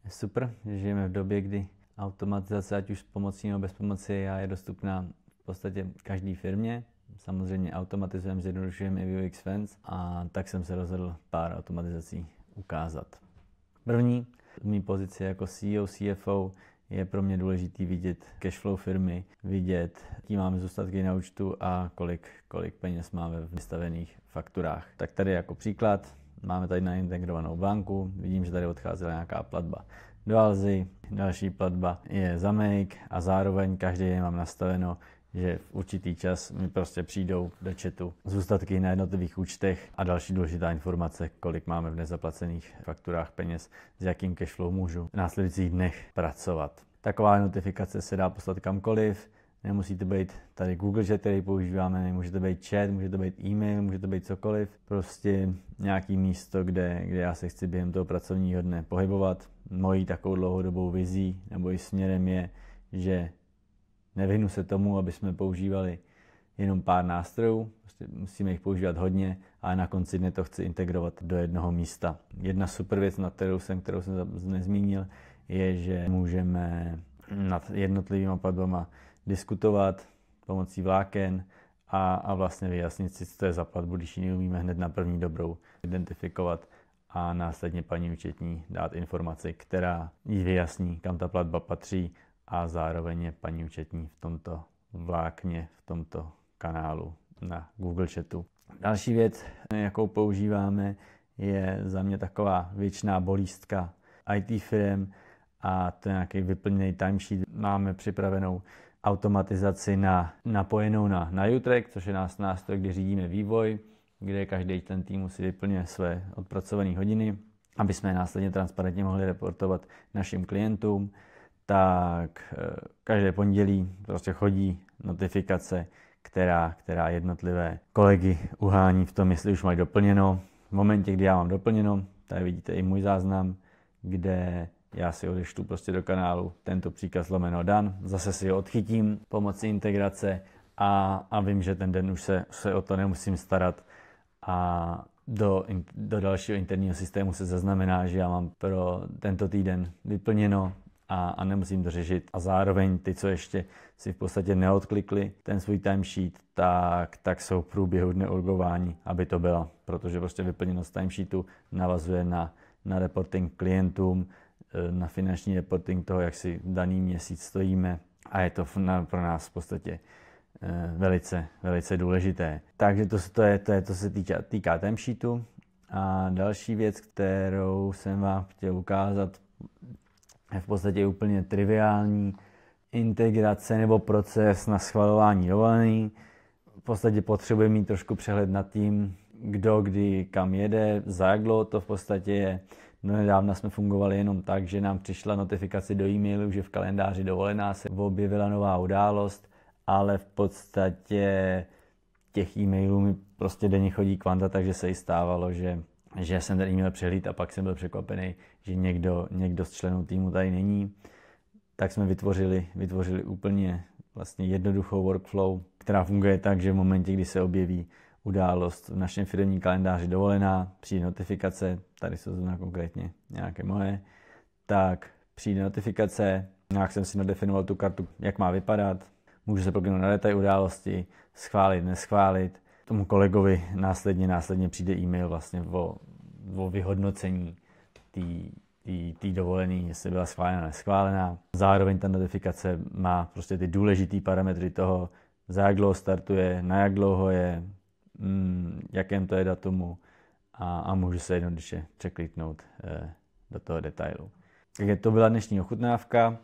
Super, že žijeme v době, kdy automatizace, ať už s pomocí nebo bez pomoci AI, je dostupná v podstatě každé firmě. Samozřejmě automatizujeme, zjednodušujeme i UX Fence a tak jsem se rozhodl pár automatizací ukázat. První, v mý pozici jako CEO, CFO, je pro mě důležitý vidět cashflow firmy, vidět, jaký máme zůstatky na účtu a kolik peněz máme v vystavených fakturách. Tak tady jako příklad, máme tady naintegrovanou banku, vidím, že tady odcházela nějaká platba do Alzy, další platba je za Make a zároveň každý den mám nastaveno, že v určitý čas mi prostě přijdou do chatu zůstatky na jednotlivých účtech a další důležitá informace, kolik máme v nezaplacených fakturách peněz, s jakým cashflow můžu v následujících dnech pracovat. Taková notifikace se dá poslat kamkoliv, nemusí to být tady Google Chat, který používáme, může to být chat, může to být e-mail, může to být cokoliv. Prostě nějaký místo, kde já se chci během toho pracovního dne pohybovat. Mojí takovou dlouhodobou vizí nebo i směrem je, že nevyhnu se tomu, aby jsme používali jenom pár nástrojů, prostě musíme jich používat hodně, ale na konci dne to chci integrovat do jednoho místa. Jedna super věc, kterou jsem nezmínil, je, že můžeme nad jednotlivými platbama diskutovat pomocí vláken a vlastně vyjasnit si, co to je za platbu, když ji neumíme hned na první dobrou identifikovat a následně paní účetní dát informaci, která jí vyjasní, kam ta platba patří a zároveň je paní účetní v tomto vlákně, v tomto kanálu na Google Chatu. Další věc, jakou používáme, je za mě taková věčná bolístka IT firm a to je nějaký vyplněný timesheet. Máme připravenou automatizaci napojenou na U-Track, což je nástroj, kde řídíme vývoj, kde každý ten tým musí vyplňuje své odpracované hodiny, aby jsme je následně transparentně mohli reportovat našim klientům. Tak každé pondělí prostě chodí notifikace, která jednotlivé kolegy uhání v tom, jestli už mají doplněno. V momentě, kdy já mám doplněno, tady vidíte i můj záznam, kde já si odeštu prostě do kanálu tento příkaz /dan, zase si ho odchytím pomocí integrace a vím, že ten den už se o to nemusím starat a do dalšího interního systému se zaznamená, že já mám pro tento týden vyplněno a nemusím to řešit. A zároveň ty, co ještě si v podstatě neodklikli ten svůj timesheet, tak jsou v průběhu dne urgování, aby to bylo. Protože prostě vyplněnost timesheetu navazuje na reporting klientům, na finanční reporting toho, jak si daný měsíc stojíme a je to pro nás v podstatě velice, velice důležité. Takže to je, co se týká timesheetu. A další věc, kterou jsem vám chtěl ukázat, je v podstatě úplně triviální integrace nebo proces na schvalování dovolený. V podstatě potřebuje mít trošku přehled nad tím, kdo kdy kam jede, za jak dlouho to v podstatě je. Nedávno jsme fungovali jenom tak, že nám přišla notifikace do e-mailu, že v kalendáři dovolená se objevila nová událost, ale v podstatě těch e-mailů mi prostě denně chodí kvanta, takže se i stávalo, že jsem ten e-mail přehlídl a pak jsem byl překvapený, že někdo z členů týmu tady není. Tak jsme vytvořili úplně vlastně jednoduchou workflow, která funguje tak, že v momentě, kdy se objeví událost v našem firemním kalendáři dovolená, přijde notifikace, tady jsou zrovna konkrétně nějaké moje, tak přijde notifikace, nějak jsem si nadefinoval tu kartu, jak má vypadat, můžu se prokliknout na detail události, schválit, neschválit. Tomu kolegovi následně přijde e-mail vlastně o vyhodnocení té dovolený, jestli byla schválena, neschválená. Zároveň ta notifikace má prostě ty důležitý parametry toho, za jak dlouho startuje, na jak dlouho je, jakém to je datumu a můžu se jednoduše překliknout do toho detailu. Takže to byla dnešní ochutnávka.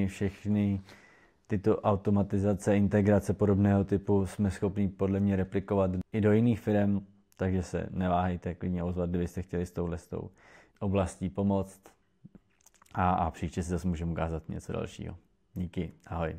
Všechny tyto automatizace, integrace podobného typu jsme schopni podle mě replikovat i do jiných firm, takže se neváhejte klidně ozvat, kdybyste chtěli s touhle oblastí pomoct a příště si zase můžeme ukázat něco dalšího. Díky, ahoj.